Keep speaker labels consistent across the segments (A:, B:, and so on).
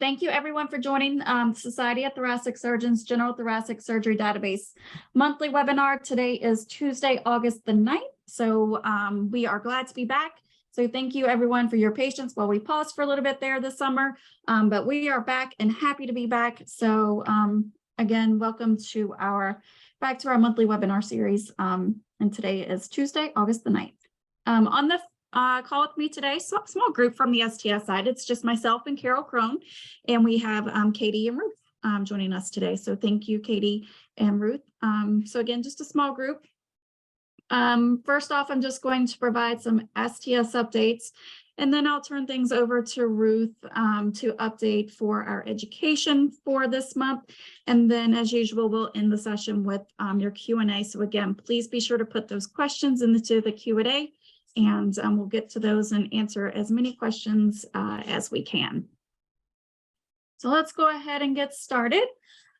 A: Thank you everyone for joining Society of Thoracic Surgeons General Thoracic Surgery Database monthly webinar. Today is Tuesday, August the 9th. So we are glad to be back. So thank you everyone for your patience while we paused for a little bit there this summer, but we are back and happy to be back. So again, welcome to back to our monthly webinar series. And today is Tuesday, August the 9th. On the call with me today, small group from the STS side. It's just myself and Carol Crone, and we have Katie and Ruth joining us today. So thank you, Katie and Ruth. So again, just a small group. First off, I'm just going to provide some STS updates, and then I'll turn things over to Ruth to update for our education for this month. And then as usual, we'll end the session with your Q&A. So again, please be sure to put those questions into the Q&A. And we'll get to those and answer as many questions as we can. So let's go ahead and get started.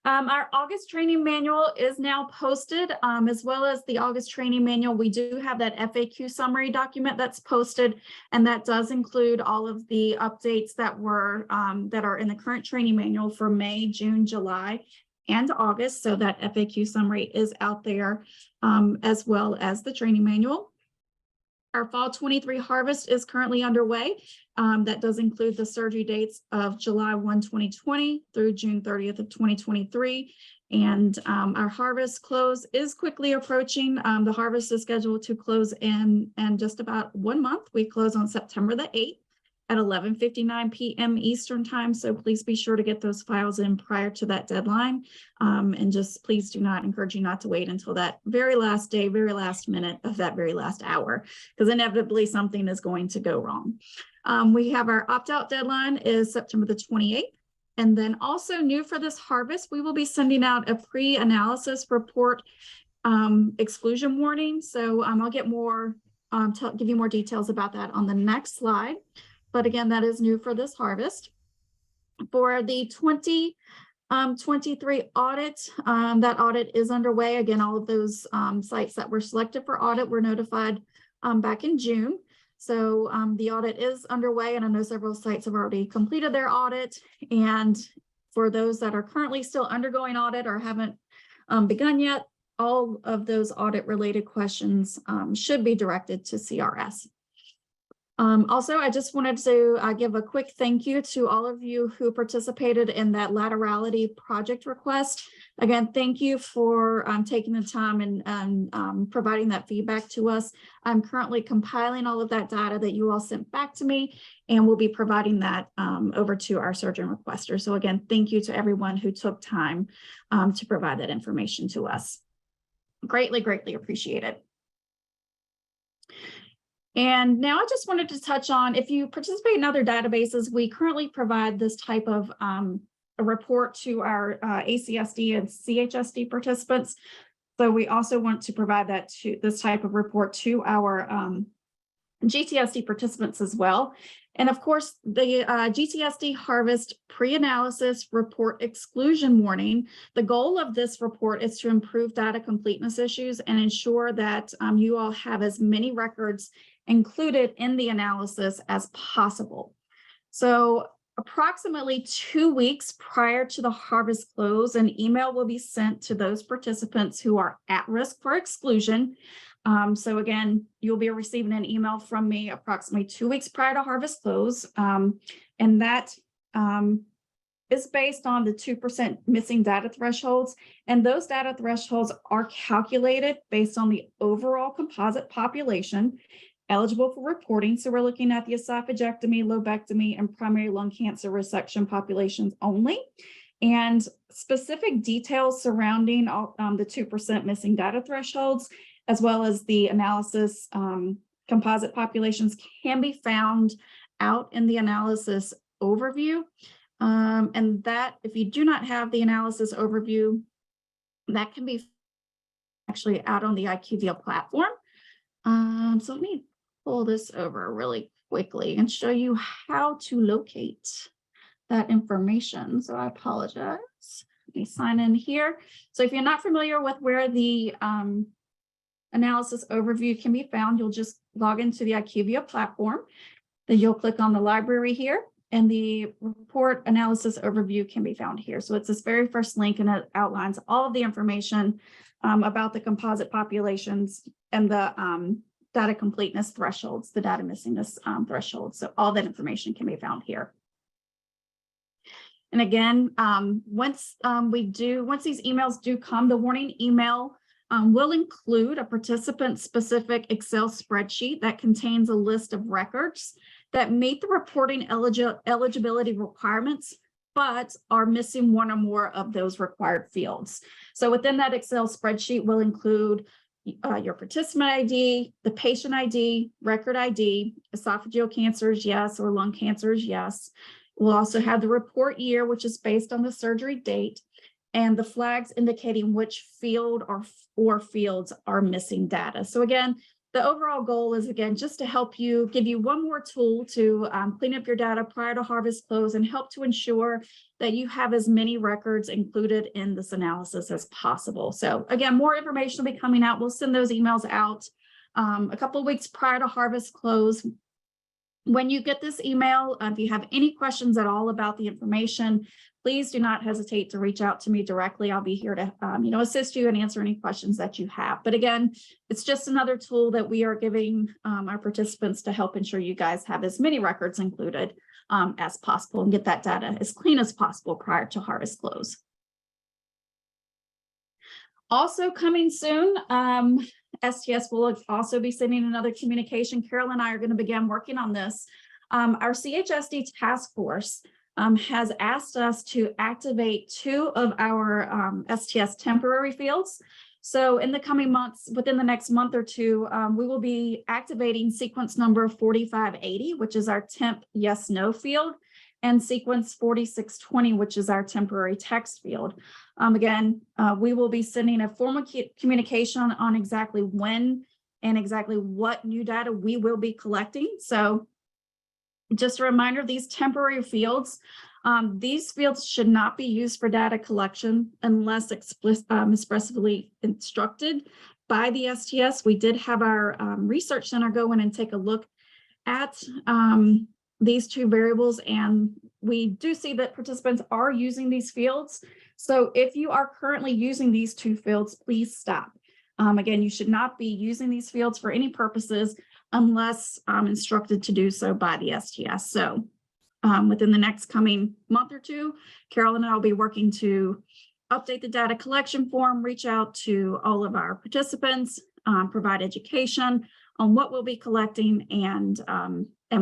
A: Our August training manual is now posted, as well as the August training manual. We do have that FAQ summary document that's posted, and that does include all of the updates that are in the current training manual for May, June, July, and August. So that FAQ summary is out there, as well as the training manual. Our fall 23 harvest is currently underway. That does include the surgery dates of July 1, 2020 through June 30th of 2023. And our harvest close is quickly approaching. The harvest is scheduled to close in just about 1 month. We close on September the 8th at 11:59 p.m. Eastern time. So please be sure to get those files in prior to that deadline. And just please encourage you not to wait until that very last day, very last minute of that very last hour, because inevitably something is going to go wrong. We have our opt-out deadline is September the 28th. And then also new for this harvest, we will be sending out a pre-analysis report exclusion warning. So I'll get more, give you more details about that on the next slide. But again, that is new for this harvest. For the 2023 audit, that audit is underway. Again, all of those sites that were selected for audit were notified back in June. So the audit is underway, and I know several sites have already completed their audit. And for those that are currently still undergoing audit or haven't begun yet, all of those audit related questions should be directed to CRS. Also, I just wanted to give a quick thank you to all of you who participated in that laterality project request. Again, thank you for taking the time and providing that feedback to us. I'm currently compiling all of that data that you all sent back to me, and we'll be providing that over to our surgeon requester. So again, thank you to everyone who took time to provide that information to us. Greatly, greatly appreciate it. And now I just wanted to touch on, if you participate in other databases, we currently provide this type of a report to our ACSD and CHSD participants. So we also want to provide this type of report to our GTSD participants as well. And of course, the GTSD harvest pre-analysis report exclusion warning. The goal of this report is to improve data completeness issues and ensure that you all have as many records included in the analysis as possible. So approximately 2 weeks prior to the harvest close, an email will be sent to those participants who are at risk for exclusion. So again, you'll be receiving an email from me approximately 2 weeks prior to harvest close. And that is based on the 2% missing data thresholds. And those data thresholds are calculated based on the overall composite population eligible for reporting. So we're looking at the esophagectomy, lobectomy, and primary lung cancer resection populations only. And specific details surrounding the 2% missing data thresholds, as well as the analysis composite populations, can be found out in the analysis overview. And that, if you do not have the analysis overview, that can be actually out on the IQVIA platform. So let me pull this over really quickly and show you how to locate that information. So I apologize. Let me sign in here. So if you're not familiar with where the analysis overview can be found, you'll just log into the IQVIA platform. Then you'll click on the library here, and the report analysis overview can be found here. So it's this very first link, and it outlines all of the information about the composite populations and the data completeness thresholds, the data missingness thresholds. So all that information can be found here. And again, once these emails do come, the warning email will include a participant-specific Excel spreadsheet that contains a list of records that meet the reporting eligibility requirements, but are missing one or more of those required fields. So within that Excel spreadsheet will include your participant ID, the patient ID, record ID, esophageal cancers, yes, or lung cancers, yes. We'll also have the report year, which is based on the surgery date, and the flags indicating which field or fields are missing data. So again, the overall goal is, again, just to help you, give you one more tool to clean up your data prior to harvest close and help to ensure that you have as many records included in this analysis as possible. So again, more information will be coming out. We'll send those emails out a couple of weeks prior to harvest close. When you get this email, if you have any questions at all about the information, please do not hesitate to reach out to me directly. I'll be here to assist you and answer any questions that you have. But again, it's just another tool that we are giving our participants to help ensure you guys have as many records included as possible and get that data as clean as possible prior to harvest close. Also coming soon, STS will also be sending another communication. Carol and I are going to begin working on this. Our CHSD task force has asked us to activate 2 of our STS temporary fields. So in the coming months, within the next month or 2, we will be activating sequence number 4580, which is our temp yes/no field, and sequence 4620, which is our temporary text field. Again, we will be sending a formal communication on exactly when and exactly what new data we will be collecting. So just a reminder, these temporary fields, these fields should not be used for data collection unless expressly instructed by the STS. We did have our research center go in and take a look at these 2 variables, and we do see that participants are using these fields. So if you are currently using these 2 fields, please stop. Again, you should not be using these fields for any purposes unless instructed to do so by the STS. So within the next coming month or 2, Carol and I will be working to update the data collection form, reach out to all of our participants, provide education on what we'll be collecting and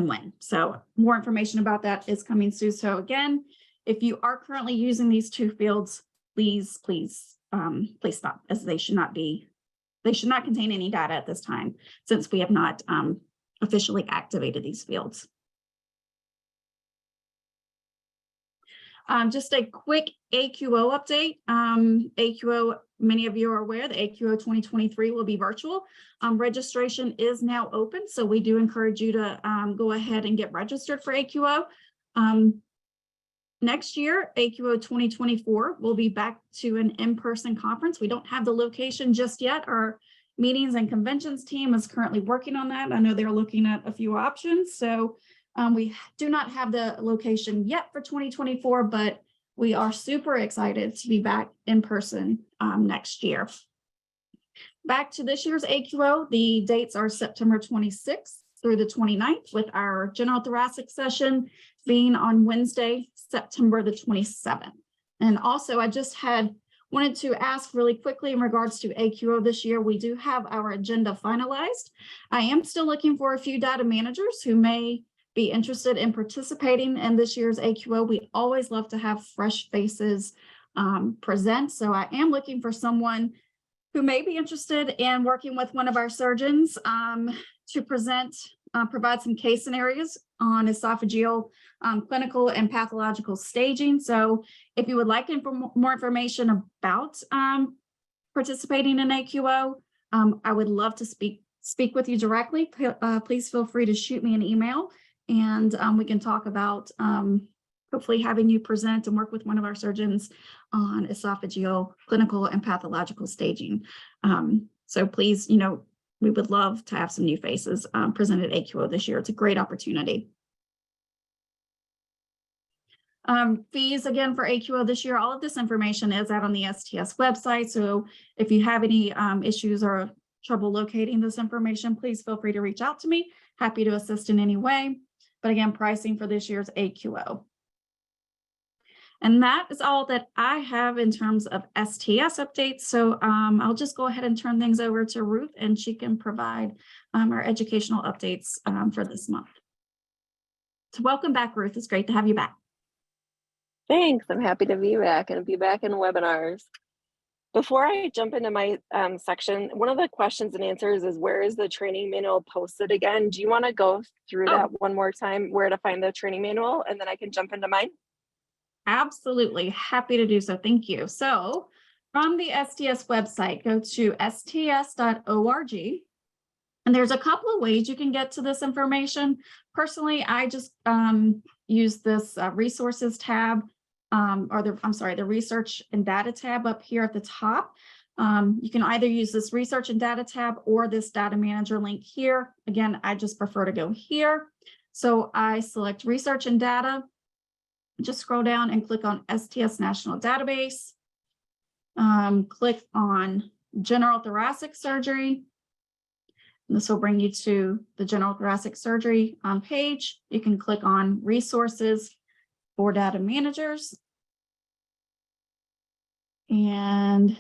A: when. So more information about that is coming soon. So again, if you are currently using these 2 fields, please stop, as they should not contain any data at this time, since we have not officially activated these fields. Just a quick AQO update. AQO, many of you are aware, the AQO 2023 will be virtual. Registration is now open, so we do encourage you to go ahead and get registered for AQO. Next year, AQO 2024 will be back to an in-person conference. We don't have the location just yet. Our meetings and conventions team is currently working on that. I know they're looking at a few options. So we do not have the location yet for 2024, but we are super excited to be back in person next year. Back to this year's AQO, the dates are September 26th through the 29th, with our general thoracic session being on Wednesday, September the 27th. And also, I just wanted to ask really quickly in regards to AQO this year, we do have our agenda finalized. I am still looking for a few data managers who may be interested in participating in this year's AQO. We always love to have fresh faces present. So I am looking for someone who may be interested in working with one of our surgeons to provide some case scenarios on esophageal clinical and pathological staging. So if you would like more information about participating in AQO, I would love to speak with you directly. Please feel free to shoot me an email, and we can talk about hopefully having you present and work with one of our surgeons on esophageal clinical and pathological staging. So please, we would love to have some new faces present at AQO this year. It's a great opportunity. Fees again for AQO this year, all of this information is out on the STS website. So if you have any issues or trouble locating this information, please feel free to reach out to me. Happy to assist in any way. But again, pricing for this year's AQO. And that is all that I have in terms of STS updates. So I'll just go ahead and turn things over to Ruth, and she can provide our educational updates for this month. So welcome back, Ruth. It's great to have you back.
B: Thanks. I'm happy to be back and be back in webinars. Before I jump into my section, one of the questions and answers is, where is the training manual posted again? Do you want to go through that one more time, where to find the training manual, and then I can jump into mine?
A: Absolutely. Happy to do so. Thank you. So from the STS website, go to sts.org. And there's a couple of ways you can get to this information. Personally, I just use this resources tab, the research and data tab up here at the top. You can either use this research and data tab or this data manager link here. Again, I just prefer to go here. So I select research and data, just scroll down and click on STS National Database. Click on General Thoracic Surgery. This will bring you to the General Thoracic Surgery page. You can click on Resources for Data Managers. And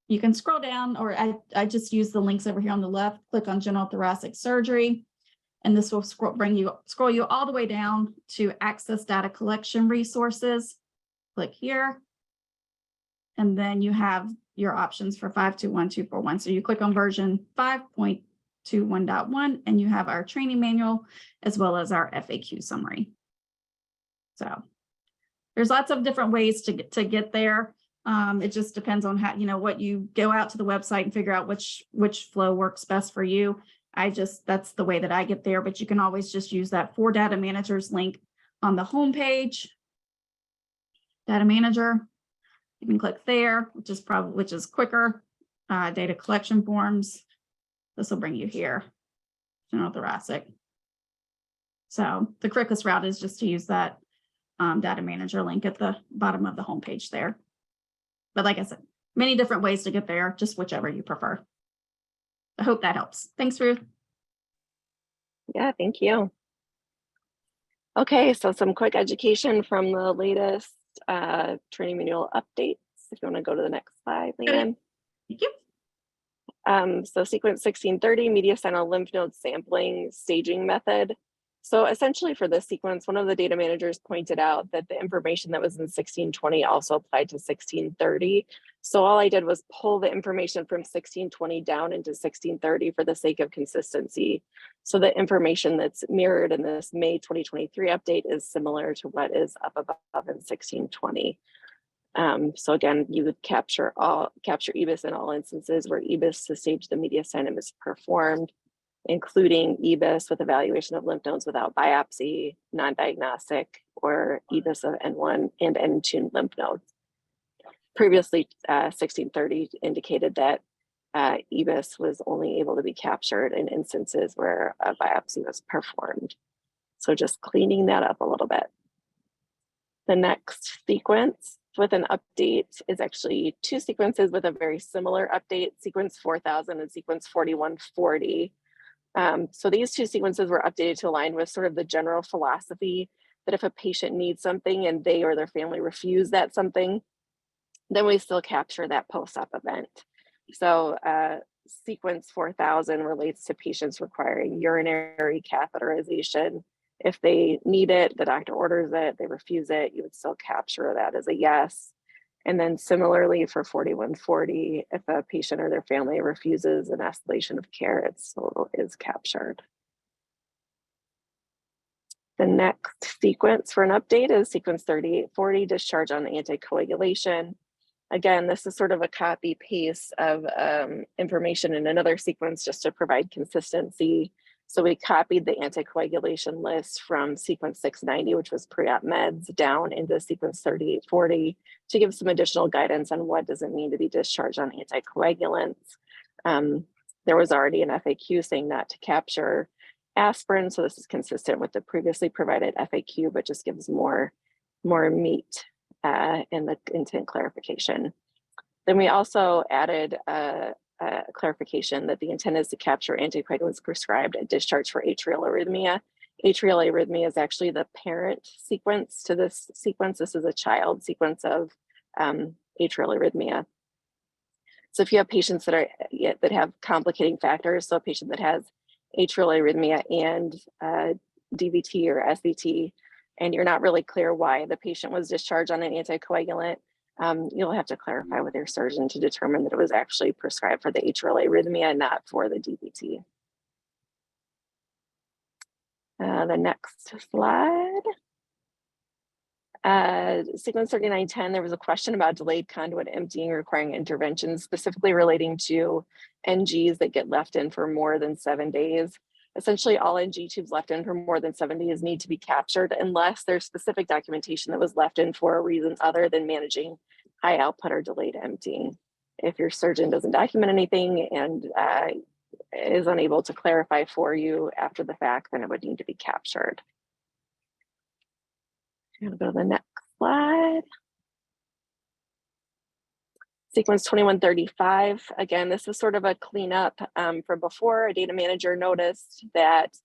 A: you can scroll down, or I just use the links over here on the left. Click on General Thoracic Surgery. And this will scroll you all the way down to Access Data Collection Resources. Click here. And then you have your options for 5.2.1.241. So you click on version 5.21.1, and you have our training manual as well as our FAQ summary. So there's lots of different ways to get there. It just depends on how, what you go out to the website and figure out which flow works best for you. That's the way that I get there, but you can always just use that For Data Managers link on the home page. Data Manager, you can click there, which is quicker. Data collection forms. This will bring you here, General Thoracic. So the quickest route is just to use that Data Manager link at the bottom of the homepage there. But like I said, many different ways to get there, just whichever you prefer. I hope that helps. Thanks, Ruth.
B: Yeah, thank you. Okay, so some quick education from the latest training manual updates. If you want to go to the next slide, Leanne.
A: Thank you.
B: So sequence 1630, mediastinal lymph node sampling staging method. So essentially for this sequence, one of the data managers pointed out that the information that was in 1620 also applied to 1630. So all I did was pull the information from 1620 down into 1630 for the sake of consistency. So the information that's mirrored in this May 2023 update is similar to what is up above in 1620. So again, you would capture EBIS in all instances where EBIS to stage the mediastinum is performed, including EBIS with evaluation of lymph nodes without biopsy, non-diagnostic, or EBIS of N1 and N2 lymph nodes. Previously, 1630 indicated that EBIS was only able to be captured in instances where a biopsy was performed. So just cleaning that up a little bit. The next sequence with an update is actually two sequences with a very similar update, sequence 4000 and sequence 4140. So these two sequences were updated to align with sort of the general philosophy that if a patient needs something and they or their family refuse that something, then we still capture that post-op event. So sequence 4000 relates to patients requiring urinary catheterization. If they need it, the doctor orders it, they refuse it, you would still capture that as a yes. And then similarly for 4140, if a patient or their family refuses an escalation of care, it still is captured. The next sequence for an update is sequence 3840, discharge on anticoagulation. Again, this is sort of a copy paste of information in another sequence just to provide consistency. So we copied the anticoagulation list from sequence 690, which was pre-op meds, down into sequence 3840 to give some additional guidance on what does it mean to be discharged on anticoagulants. There was already an FAQ saying not to capture aspirin, so this is consistent with the previously provided FAQ, but just gives more more meat in the intent clarification. Then we also added a clarification that the intent is to capture anticoagulants prescribed at discharge for atrial arrhythmia. Atrial arrhythmia is actually the parent sequence to this sequence. This is a child sequence of atrial arrhythmia. So if you have patients that have complicating factors, so a patient that has atrial arrhythmia and DVT or SVT, and you're not really clear why the patient was discharged on an anticoagulant, you'll have to clarify with your surgeon to determine that it was actually prescribed for the atrial arrhythmia, not for the DVT. The next slide. Sequence 3910, there was a question about delayed conduit emptying requiring interventions, specifically relating to NGs that get left in for more than 7 days. Essentially, all NG tubes left in for more than 7 days need to be captured unless there's specific documentation that was left in for a reason other than managing high output or delayed emptying. If your surgeon doesn't document anything and is unable to clarify for you after the fact, then it would need to be captured. I'm gonna go to the next slide. Sequence 2135, again, this was sort of a cleanup from before. A data manager noticed that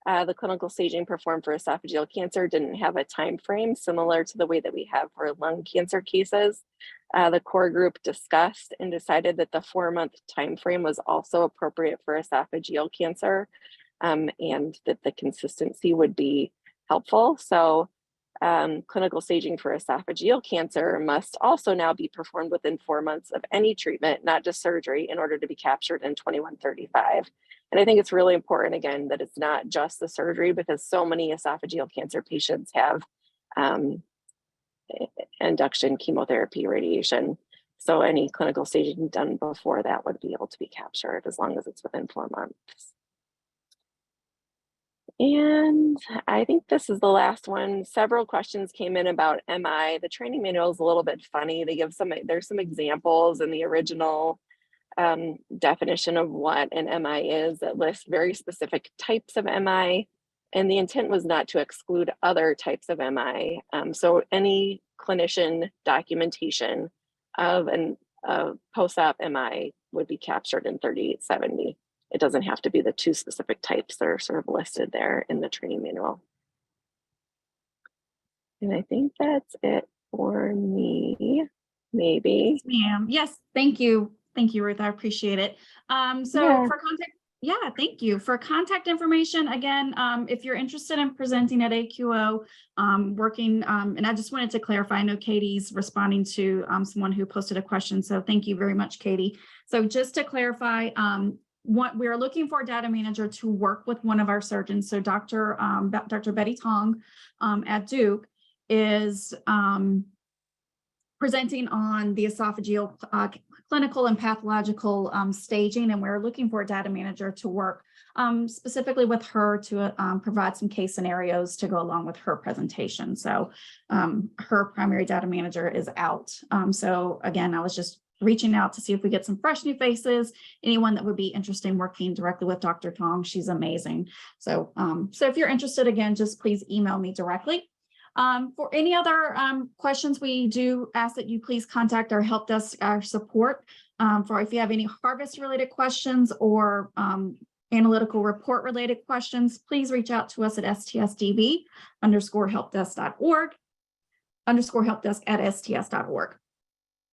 B: the clinical staging performed for esophageal cancer didn't have a time frame similar to the way that we have for lung cancer cases. The core group discussed and decided that the 4-month time frame was also appropriate for esophageal cancer, and that the consistency would be helpful. So clinical staging for esophageal cancer must also now be performed within 4 months of any treatment, not just surgery, in order to be captured in 2135. And I think it's really important, again, that it's not just the surgery, because so many esophageal cancer patients have induction chemotherapy radiation. So any clinical staging done before that would be able to be captured as long as it's within 4 months. And I think this is the last one. Several questions came in about MI. The training manual is a little bit funny. They give there's some examples in the original definition of what an MI is that lists very specific types of MI. And the intent was not to exclude other types of MI. So any clinician documentation of a post-op MI would be captured in 3870. It doesn't have to be the 2 specific types that are sort of listed there in the training manual. And I think that's it for me, maybe.
A: Yes, ma'am. Yes, thank you. Thank you, Ruth. I appreciate it. For contact, thank you. For contact information, again, if you're interested in presenting at AQO, and I just wanted to clarify, I know Katie's responding to someone who posted a question, so thank you very much, Katie. So just to clarify, what we're looking for a data manager to work with one of our surgeons. So Dr. Betty Tong at Duke is presenting on the esophageal clinical and pathological staging, and we're looking for a data manager to work specifically with her to provide some case scenarios to go along with her presentation. So her primary data manager is out. So again, I was just reaching out to see if we get some fresh new faces, anyone that would be interested in working directly with Dr. Tong. She's amazing. So, so if you're interested, again, just please email me directly. For any other questions, we do ask that you please contact our help desk, our support, for if you have any harvest related questions or analytical report related questions, please reach out to us at stsdb_helpdesk.org, _helpdesk@sts.org.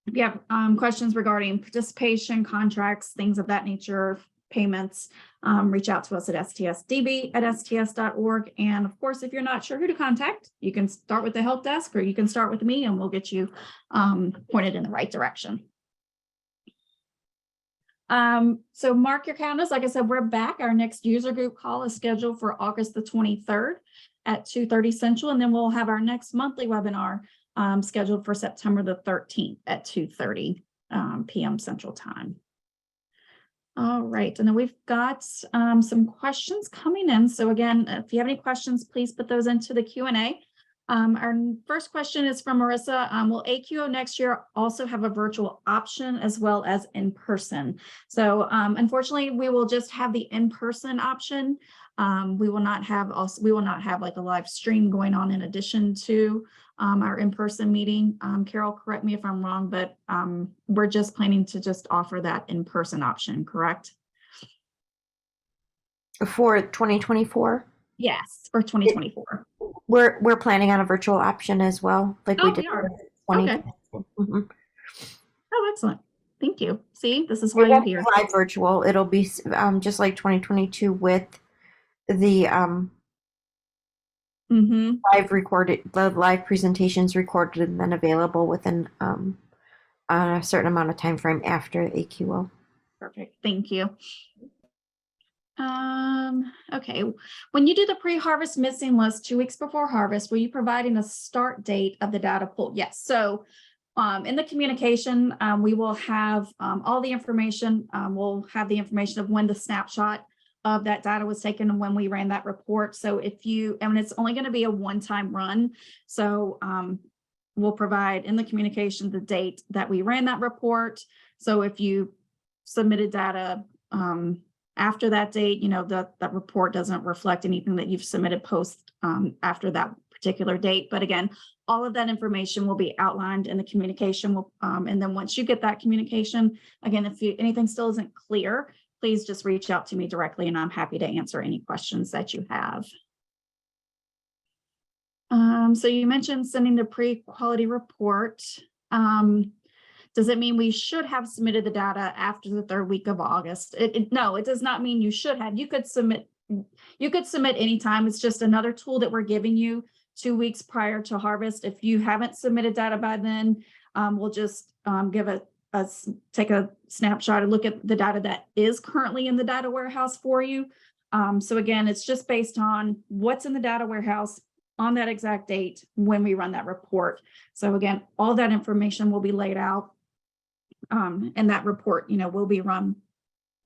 A: If you have questions regarding participation, contracts, things of that nature, payments, reach out to us at stsdb@sts.org. And of course, if you're not sure who to contact, you can start with the help desk or you can start with me and we'll get you pointed in the right direction. So mark your calendars. Like I said, we're back. Our next user group call is scheduled for August the 23rd at 2:30 Central. And then we'll have our next monthly webinar scheduled for September the 13th at 2:30 p.m. Central Time. All right, and then we've got some questions coming in. So again, if you have any questions, please put those into the Q&A. Our first question is from Marissa. Will AQO next year also have a virtual option as well as in person? So unfortunately, we will just have the in-person option. We will not have like a live stream going on in addition to our in-person meeting. Carol, correct me if I'm wrong, but we're just planning to just offer that in-person option, correct?
C: For 2024,
A: Yes, for 2024.
C: we're planning on a virtual option as well, like we
A: Oh,
C: did
A: we are.
C: for
A: Okay.
C: 2020. Mhm.
A: Oh, excellent. Thank you. See, this is
C: It
A: why you're
C: won't be
A: here.
C: live virtual. It'll be just like 2022 with the
A: Mm-hmm.
C: the live presentations recorded and then available within a certain amount of time frame after AQO.
A: Perfect. Thank you. Okay. When you do the pre-harvest missing list 2 weeks before harvest, were you providing a start date of the data pool? Yes. So in the communication, we will have all the information. We'll have the information of when the snapshot of that data was taken and when we ran that report. So and it's only going to be a one-time run. So we'll provide in the communication the date that we ran that report. So if you submitted data after that date, that report doesn't reflect anything that you've submitted post after that particular date. But again, all of that information will be outlined in the communication. And then once you get that communication, again, if anything still isn't clear, please just reach out to me directly and I'm happy to answer any questions that you have. So you mentioned sending the pre-quality report. Does it mean we should have submitted the data after the 3rd week of August? No, it does not mean you should have. You could submit anytime. It's just another tool that we're giving you 2 weeks prior to harvest. If you haven't submitted data by then, we'll just take a snapshot and look at the data that is currently in the data warehouse for you. So again, it's just based on what's in the data warehouse on that exact date when we run that report. So again, all that information will be laid out. And that report, will be run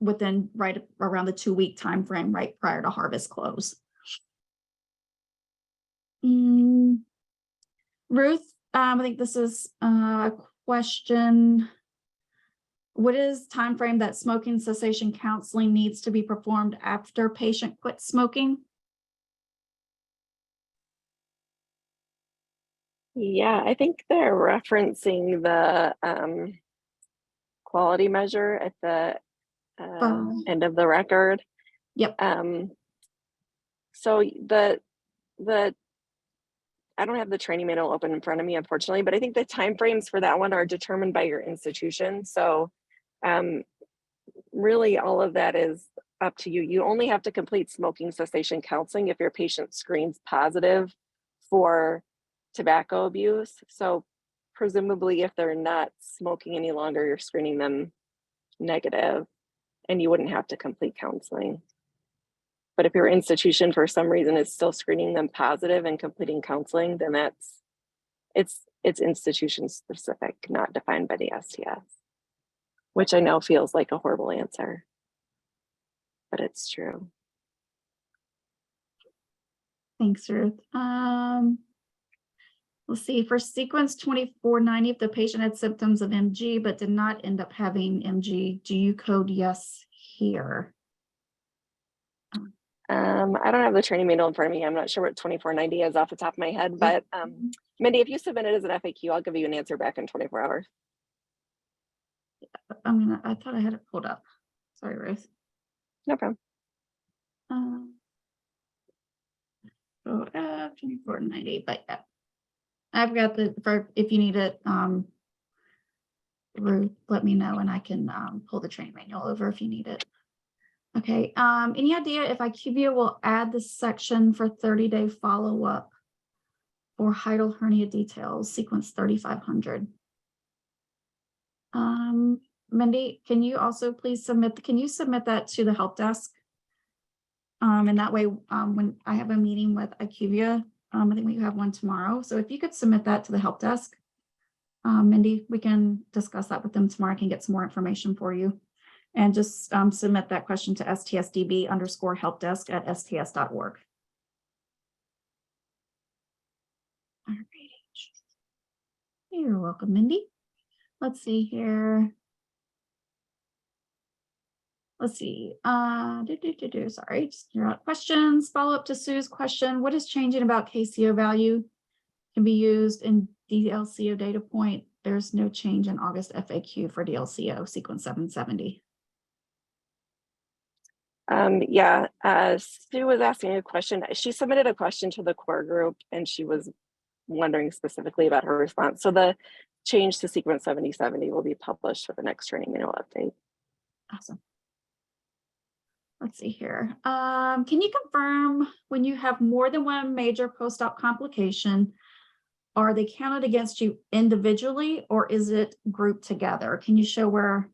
A: within right around the 2-week time frame, right prior to harvest close. Ruth, I think this is a question. What is time frame that smoking cessation counseling needs to be performed after patient quits smoking?
B: Yeah, I think they're referencing the quality measure at the end of the record.
A: Yep.
B: So the I don't have the training manual open in front of me, unfortunately, but I think the timeframes for that one are determined by your institution. So really all of that is up to you. You only have to complete smoking cessation counseling if your patient screens positive for tobacco abuse. So presumably if they're not smoking any longer, you're screening them negative and you wouldn't have to complete counseling. But if your institution for some reason is still screening them positive and completing counseling, then it's institution specific, not defined by the STS, which I know feels like a horrible answer, but it's true.
A: Thanks, Ruth. Let's see, for sequence 2490, if the patient had symptoms of MG but did not end up having MG, do you code yes here?
B: I don't have the training manual in front of me. I'm not sure what 2490 is off the top of my head, but Mindy, if you submit it as an FAQ, I'll give you an answer back in 24 hours.
A: I thought I had it pulled up. Sorry, Ruth.
B: No problem.
A: 2490, but yeah. I've got if you need it, Ruth, let me know and I can pull the training manual over if you need it. Okay, any idea if IQVIA will add this section for 30-day follow-up or hiatal hernia details, sequence 3500? Mindy, can you also please submit that to the help desk? And that way, when I have a meeting with IQVIA, I think we have one tomorrow. So if you could submit that to the help desk, Mindy, we can discuss that with them tomorrow. I can get some more information for you. And just submit that question to stsdb_helpdesk@sts.org. All right. You're welcome, Mindy. Let's see here. Let's see. Sorry, just your questions. Follow up to Sue's question. What is changing about KCO value can be used in DLCO data point. There's no change in August FAQ for DLCO sequence 770.
B: Yeah, Sue was asking a question. She submitted a question to the core group and she was wondering specifically about her response. So the change to sequence 7070 will be published for the next training manual update.
A: Awesome. Let's see here. Can you confirm when you have more than one major post-op complication, are they counted against you individually or is it grouped together? Can you show where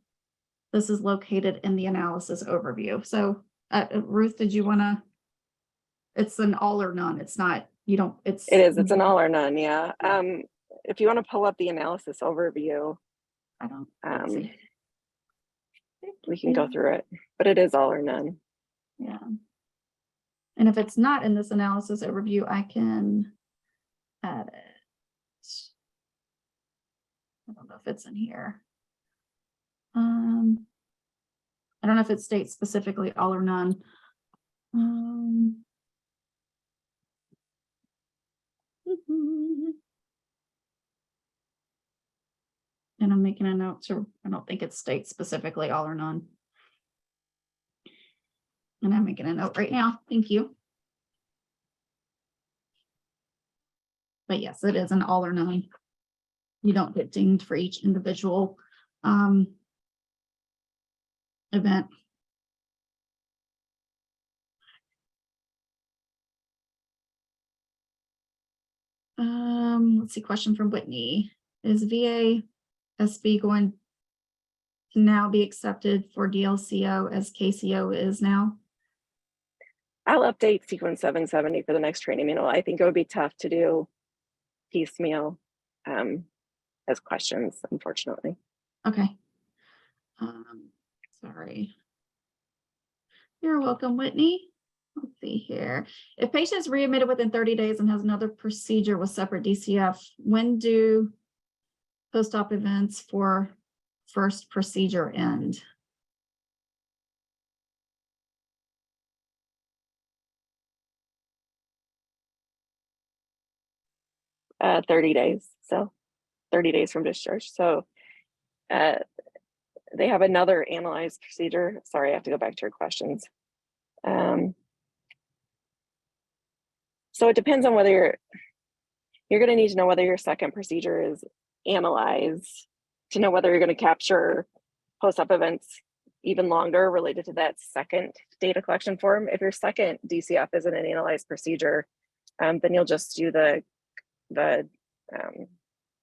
A: this is located in the analysis overview? So Ruth, did you want to, it's an all or none. It's not, you don't, it's.
B: It is, it's an all or none, yeah. If you want to pull up the analysis overview,
A: I don't, let's see.
B: we can go through it, but it is all or none.
A: Yeah. And if it's not in this analysis overview, I can add it. I don't know if it's in here. I don't know if it states specifically all or none. And I'm making a note, so I don't think it states specifically all or none. And I'm making a note right now. Thank you. But yes, it is an all or none. You don't get dinged for each individual event. Let's see, question from Whitney. Is VA SB going to now be accepted for DLCO as KCO is now?
B: I'll update sequence 770 for the next training manual. I think it would be tough to do piecemeal as questions, unfortunately.
A: Okay. Sorry. You're welcome, Whitney. Let's see here. If patient is readmitted within 30 days and has another procedure with separate DCF, when do post-op events for first procedure end?
B: Uh, 30 days, so 30 days from discharge. So they have another analyzed procedure. Sorry, I have to go back to your questions. So it depends on whether you're going to need to know whether your second procedure is analyzed to know whether you're going to capture post-op events even longer related to that second data collection form. If your second DCF isn't an analyzed procedure, then you'll just do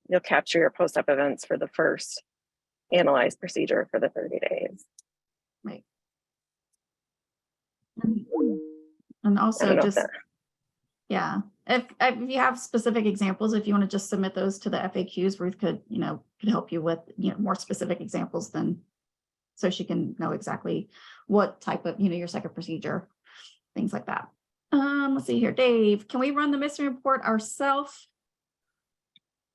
B: you'll capture your post-op events for the first analyzed procedure for the 30 days.
A: Right. And also just, yeah, if you have specific examples, if you want to just submit those to the FAQs, Ruth could help you with, more specific examples then, so she can know exactly what type of, your second procedure, things like that. Let's see here, Dave, can we run the missing report ourselves,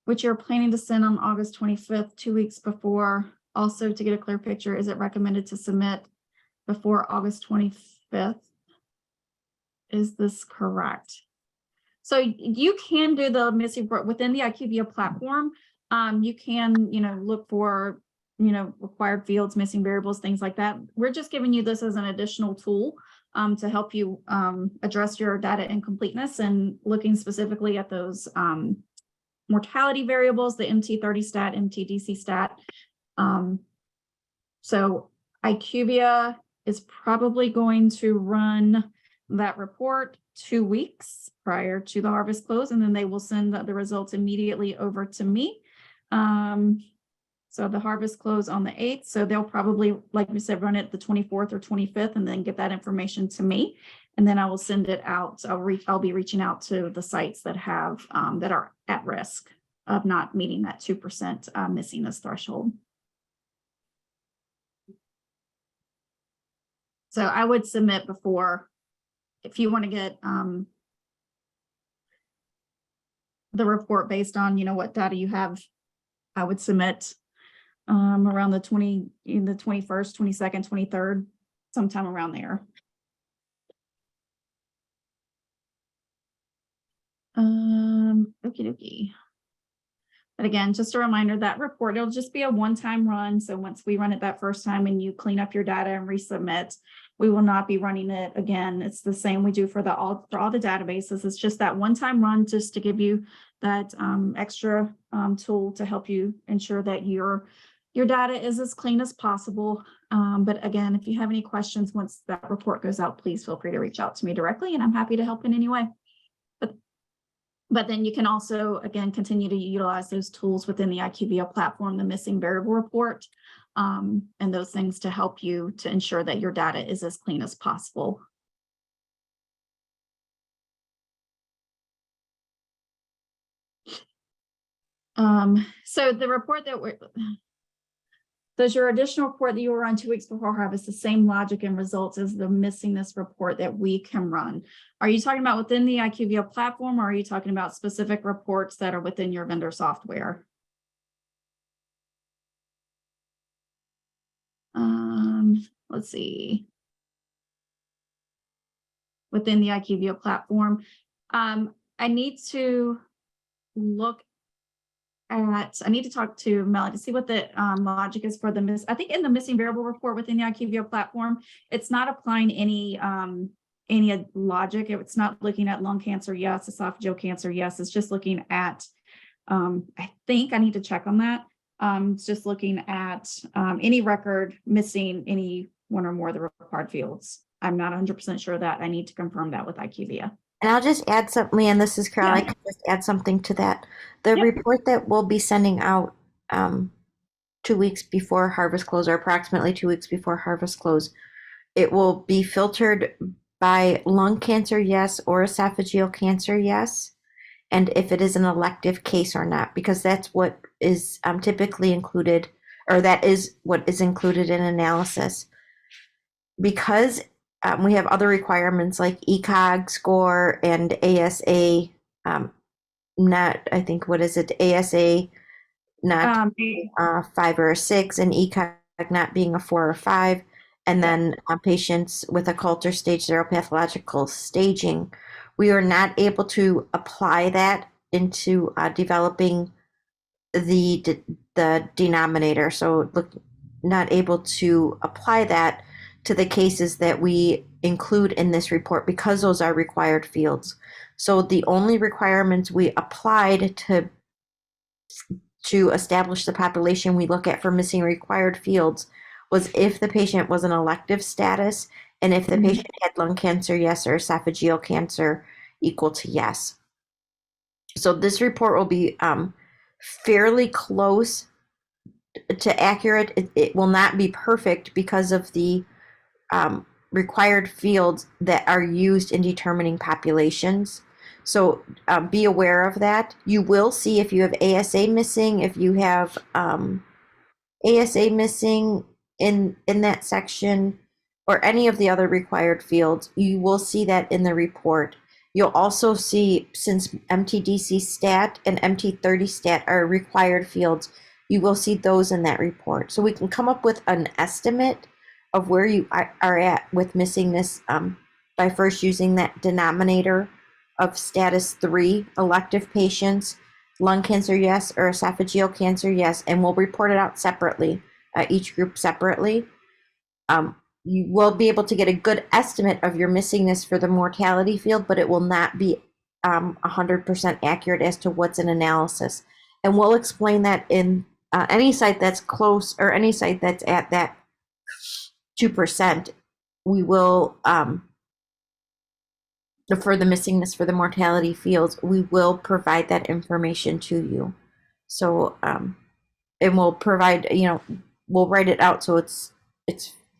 A: which you're planning to send on August 25th, 2 weeks before? Also, to get a clear picture, is it recommended to submit before August 25th? Is this correct? So you can do the missing report within the IQVIA platform. You can, look for, required fields, missing variables, things like that. We're just giving you this as an additional tool to help you address your data incompleteness and looking specifically at those mortality variables, the MT30 stat, MTDC stat. So IQVIA is probably going to run that report 2 weeks prior to the harvest close, and then they will send the results immediately over to me. So the harvest close on the 8th. So they'll probably, like we said, run it the 24th or 25th and then get that information to me. And then I will send it out. I'll be reaching out to the sites that have that are at risk of not meeting that 2% missingness threshold. So I would submit before, if you want to get the report based on, what data you have, I would submit around the 21st, 22nd, 23rd, sometime around there. Okie dokie. But again, just a reminder that report, it'll just be a one-time run. So once we run it that first time and you clean up your data and resubmit, we will not be running it again. It's the same we do for all the databases. It's just that one-time run just to give you that extra tool to help you ensure that your data is as clean as possible. But again, if you have any questions once that report goes out, please feel free to reach out to me directly, and I'm happy to help in any way. But then you can also, again, continue to utilize those tools within the IQVIA platform, the missing variable report, and those things to help you to ensure that your data is as clean as possible. So the report that does your additional report that you will run 2 weeks before harvest the same logic and results as the missingness report that we can run? Are you talking about within the IQVIA platform, or are you talking about specific reports that are within your vendor software? Let's see. Within the IQVIA platform, I need to look at, I need to talk to Melanie to see what the logic is for the I think in the missing variable report within the IQVIA platform, it's not applying any logic. It's not looking at lung cancer, yes, esophageal cancer, yes. It's just looking at, I think I need to check on that. It's just looking at any record missing any one or more of the required fields. I'm not 100% sure that. I need to confirm that with IQVIA.
C: And I'll just add something, Leanne, this is Carol.
A: Yeah.
C: I can just add something to that. The
A: Yep.
C: report that we'll be sending out 2 weeks before harvest close, or approximately 2 weeks before harvest close, it will be filtered by lung cancer, yes, or esophageal cancer, yes, and if it is an elective case or not, because that's what is typically included, or that is what is included in analysis. Because we have other requirements like ECOG score and ASA, not, I think, what is it, ASA not 5 or a 6, and ECOG not being a 4 or 5, and then patients with a Coulter stage 0 pathological staging, we are not able to apply that into developing the denominator. So not able to apply that to the cases that we include in this report because those are required fields. So the only requirements we applied to establish the population we look at for missing required fields was if the patient was an elective status and if the patient had lung cancer, yes, or esophageal cancer equal to yes. So this report will be fairly close to accurate. It will not be perfect because of the required fields that are used in determining populations. So be aware of that. You will see if you have ASA missing, if you have ASA missing in that section, or any of the other required fields, you will see that in the report. You'll also see, since MTDC stat and MT30 stat are required fields, you will see those in that report. So we can come up with an estimate of where you are at with missingness by first using that denominator of status 3, elective patients, lung cancer, yes, or esophageal cancer, yes, and we'll report it out separately, each group separately. You will be able to get a good estimate of your missingness for the mortality field, but it will not be 100% accurate as to what's in analysis. And we'll explain that in any site that's close, or any site that's at that 2%, we will, for the missingness for the mortality fields, we will provide that information to you. So, and we'll provide, we'll write it out so it's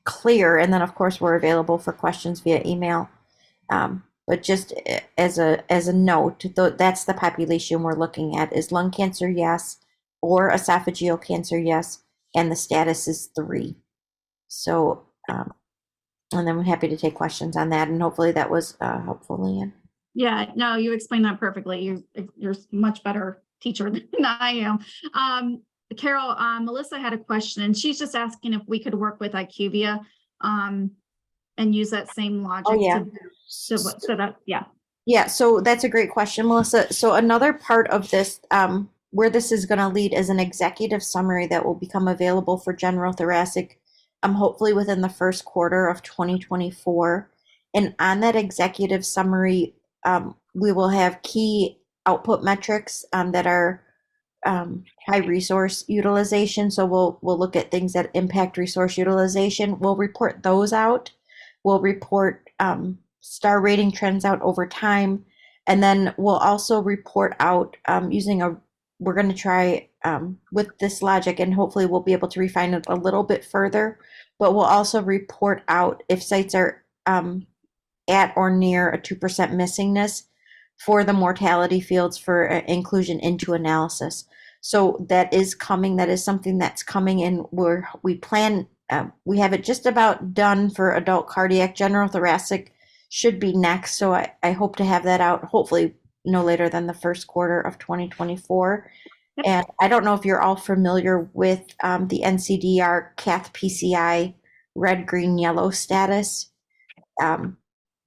C: clear. And then of course we're available for questions via email. But just as a note, that's the population we're looking at is lung cancer, yes, or esophageal cancer, yes, and the status is 3. So, and then I'm happy to take questions on that, and hopefully that was helpful, Leanne.
A: Yeah, no, you explained that perfectly. You're a much better teacher than I am. Carol, Melissa had a question, and she's just asking if we could work with IQVIA and use that same logic.
C: Oh, yeah.
A: So that, yeah.
C: Yeah, so that's a great question, Melissa. So another part of this, where this is going to lead is an executive summary that will become available for general thoracic, hopefully within the first quarter of 2024. And on that executive summary, we will have key output metrics that are high resource utilization. So we'll look at things that impact resource utilization. We'll report those out. We'll report star rating trends out over time, and then we'll also report out we're going to try with this logic, and hopefully we'll be able to refine it a little bit further. But we'll also report out if sites are at or near a 2% missingness for the mortality fields for inclusion into analysis. So that is coming. That is something that's coming in where we plan. We have it just about done for adult cardiac. General thoracic should be next. So I hope to have that out hopefully no later than the first quarter of 2024.
A: Yep.
C: And I don't know if you're all familiar with the NCDR Cath PCI red, green, yellow status.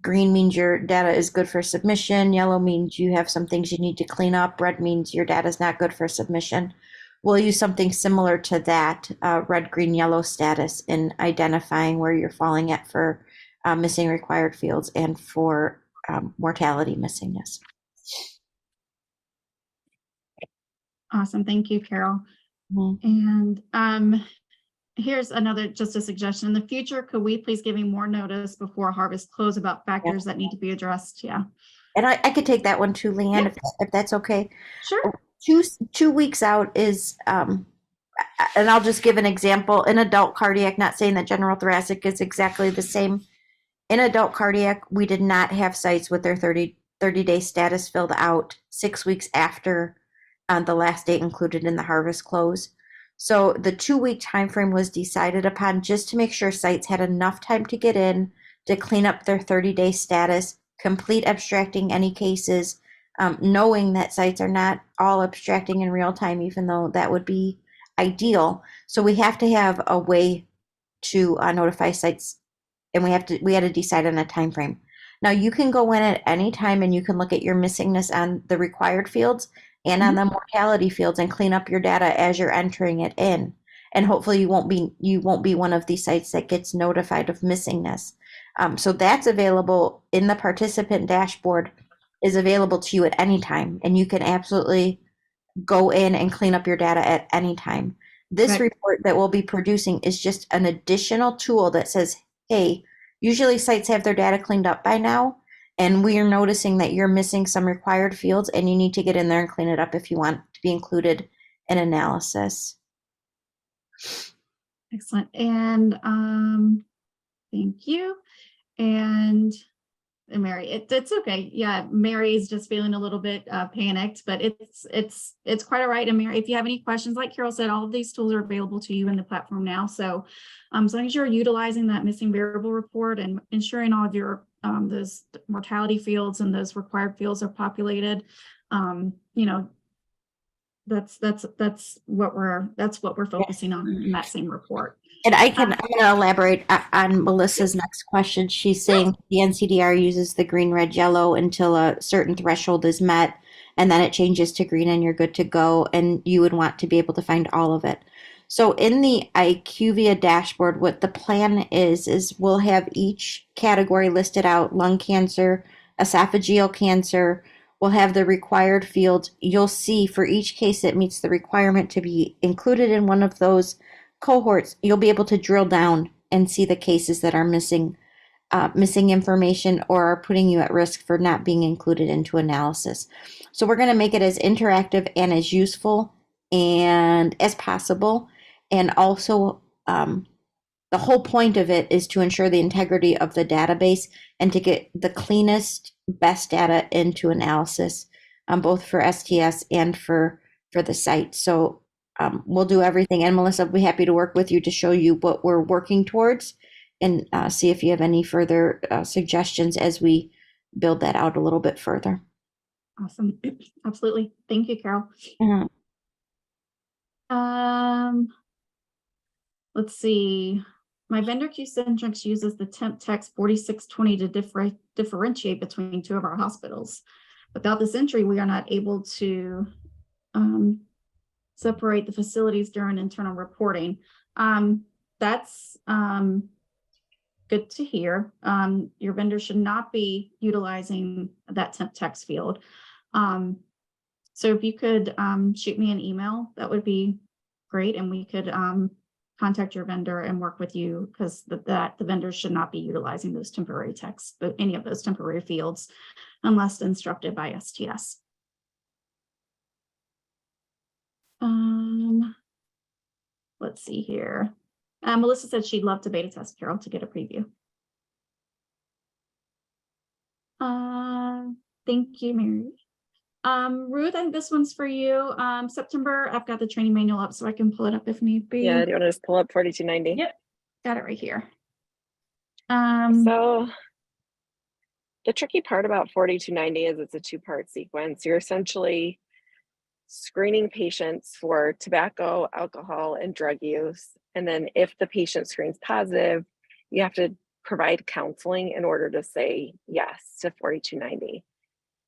C: Green means your data is good for submission. Yellow means you have some things you need to clean up. Red means your data is not good for submission. We'll use something similar to that, red, green, yellow status in identifying where you're falling at for missing required fields and for mortality missingness.
A: Awesome. Thank you, Carol.
C: Mm-hmm.
A: And here's just a suggestion. In the future, could we please give you more notice before harvest close about factors that need to be addressed? Yeah.
C: And I could take that one too, Leanne, if that's okay.
A: Sure.
C: 2 weeks out is, and I'll just give an example. In adult cardiac, not saying that general thoracic is exactly the same. In adult cardiac, we did not have sites with their 30-day status filled out 6 weeks after the last date included in the harvest close. So the 2-week time frame was decided upon just to make sure sites had enough time to get in, to clean up their 30-day status, complete abstracting any cases, knowing that sites are not all abstracting in real time, even though that would be ideal. So we have to have a way to notify sites, and we had to decide on a time frame. Now you can go in at any time and you can look at your missingness on the required fields and on the mortality fields and clean up your data as you're entering it in. And hopefully you won't be one of these sites that gets notified of missingness. So that's available in the participant dashboard, is available to you at any time, and you can absolutely go in and clean up your data at any time. This report that we'll be producing is just an additional tool that says, hey, usually sites have their data cleaned up by now, and we are noticing that you're missing some required fields and you need to get in there and clean it up if you want to be included in analysis.
A: Excellent. And thank you. And Mary, it's okay. Yeah, Mary's just feeling a little bit panicked, but it's quite all right. And Mary, if you have any questions, like Carol said, all of these tools are available to you in the platform now. So as long as you're utilizing that missing variable report and ensuring all of your those mortality fields and those required fields are populated, you know, that's what we're focusing on in that same report.
C: And I'm going to elaborate on Melissa's next question. She's saying the NCDR uses the green, red, yellow until a certain threshold is met, and then it changes to green and you're good to go. And you would want to be able to find all of it. So in the IQVIA dashboard, what the plan is we'll have each category listed out: lung cancer, esophageal cancer. We'll have the required fields. You'll see for each case that meets the requirement to be included in one of those cohorts, you'll be able to drill down and see the cases that are missing information or are putting you at risk for not being included into analysis. So we're going to make it as interactive and as useful and as possible. And also the whole point of it is to ensure the integrity of the database and to get the cleanest, best data into analysis, both for STS and for the site. So we'll do everything. And Melissa, I'll be happy to work with you to show you what we're working towards and see if you have any further suggestions as we build that out a little bit further.
A: Awesome. Absolutely. Thank you, Carol. Let's see. My vendor Qcentrix uses the temp text 4620 to differentiate between two of our hospitals. Without this entry, we are not able to separate the facilities during internal reporting. That's good to hear. Your vendor should not be utilizing that temp text field. So if you could shoot me an email, that would be great, and we could contact your vendor and work with you, because the vendor should not be utilizing those temporary texts, but any of those temporary fields, unless instructed by STS. Let's see here. Melissa said she'd love to beta test Carol to get a preview. Thank you, Mary. Ruth, I think this one's for you. September, I've got the training manual up so I can pull it up if need be.
B: Yeah, do you want to just pull up 4290?
A: Yep, got it right here.
B: So the tricky part about 4290 is it's a two-part sequence. You're essentially screening patients for tobacco, alcohol, and drug use. And then if the patient screens positive, you have to provide counseling in order to say yes to 4290.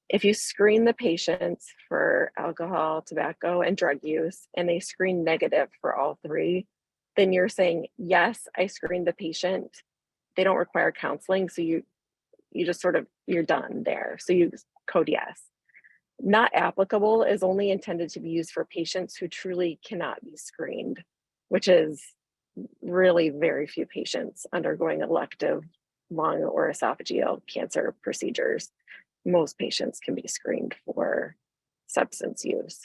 B: If you screen the patients for alcohol, tobacco, and drug use, and they screen negative for all three, then you're saying, yes, I screened the patient. They don't require counseling. So you just sort of, you're done there. So you code yes. Not applicable is only intended to be used for patients who truly cannot be screened, which is really very few patients undergoing elective lung or esophageal cancer procedures. Most patients can be screened for substance use.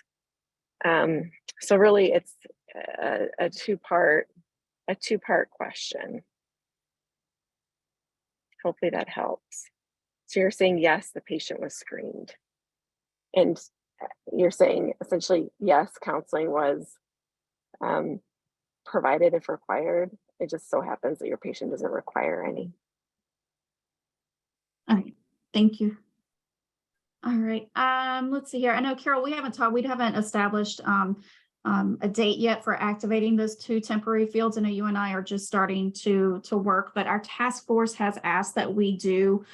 B: So really it's a two-part question. Hopefully that helps. So you're saying, yes, the patient was screened. And you're saying essentially, yes, counseling was provided if required. It just so happens that your patient doesn't require any.
A: All right, thank you. All right, let's see here. I know, Carol, we haven't established a date yet for activating those two temporary fields. I know you and I are just starting to work, but our task force has asked that we do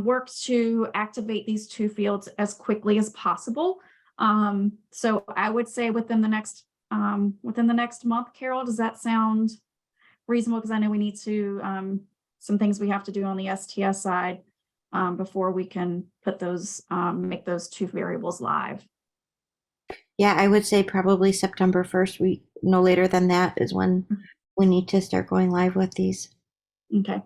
A: work to activate these two fields as quickly as possible. So I would say within the next month, Carol, does that sound reasonable? Because I know we need to some things we have to do on the STS side before we can put those make those two variables live.
C: Yeah, I would say probably September 1st. We no later than that is when we need to start going live with these.
A: Okay.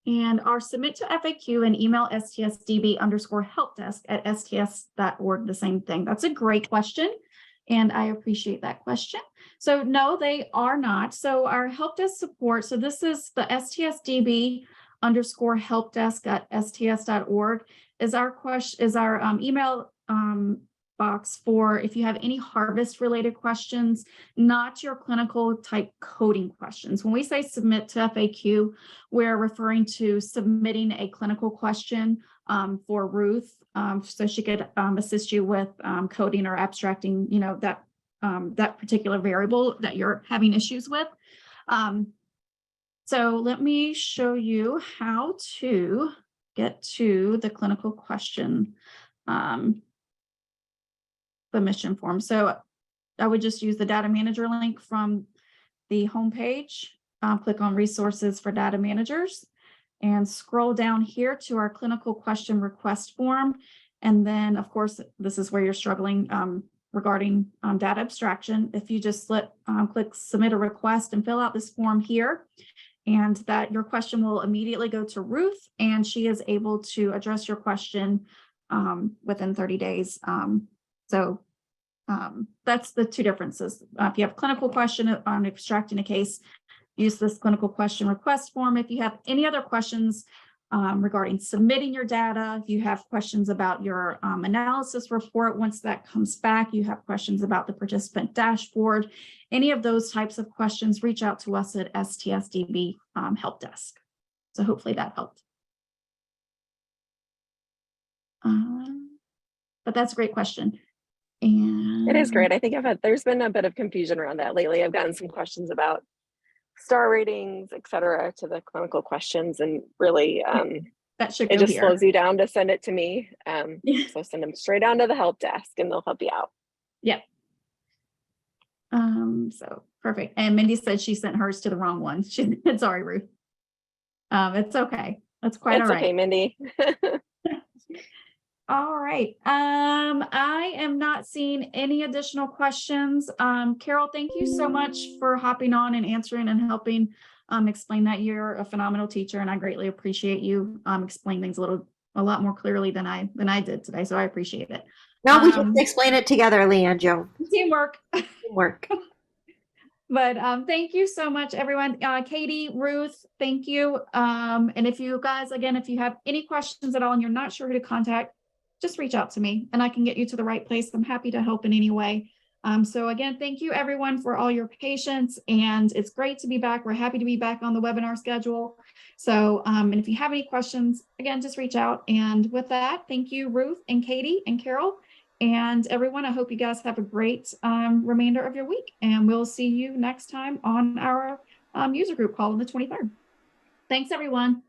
A: And our submit to FAQ and email STSDB_helpdesk@sts.org, the same thing. That's a great question, and I appreciate that question. So no, they are not. So our help desk support, so this is the STSDB_helpdesk@sts.org is our email box for if you have any harvest related questions, not your clinical type coding questions. When we say submit to FAQ, we're referring to submitting a clinical question for Ruth, so she could assist you with coding or abstracting, you know, that particular variable that you're having issues with. So let me show you how to get to the clinical question submission form. So I would just use the data manager link from the homepage, click on resources for data managers, and scroll down here to our clinical question request form. And then, of course, this is where you're struggling regarding data abstraction. If you just click submit a request and fill out this form here, and that your question will immediately go to Ruth, and she is able to address your question within 30 days. So that's the two differences. If you have a clinical question on abstracting a case, use this clinical question request form. If you have any other questions regarding submitting your data, if you have questions about your analysis report, once that comes back, you have questions about the participant dashboard, any of those types of questions, reach out to us at STSDB Help Desk. So hopefully that helped. But that's a great question. And
B: It is great. I think there's been a bit of confusion around that lately. I've gotten some questions about star ratings, et cetera, to the clinical questions, and really
A: That should
B: it
A: go
B: just
A: here.
B: slows you down to send it to me.
A: Yeah.
B: So send them straight down to the help desk and they'll help you out.
A: Yep. So perfect. And Mindy said she sent hers to the wrong one. Sorry, Ruth. It's okay. That's quite all
B: It's okay,
A: right.
B: Mindy.
A: All right. I am not seeing any additional questions. Carol, thank you so much for hopping on and answering and helping explain that. You're a phenomenal teacher, and I greatly appreciate you explaining things a lot more clearly than I did today. So I appreciate it.
C: No, we just explain it together, Leanne Jo.
A: Teamwork.
C: Teamwork.
A: But thank you so much, everyone. Katie, Ruth, thank you. And if you guys, again, if you have any questions at all and you're not sure who to contact, just reach out to me and I can get you to the right place. I'm happy to help in any way. So again, thank you everyone for all your patience, and it's great to be back. We're happy to be back on the webinar schedule. So, and if you have any questions, again, just reach out. And with that, thank you, Ruth and Katie and Carol. And everyone, I hope you guys have a great remainder of your week, and we'll see you next time on our user group call on the 23rd. Thanks, everyone.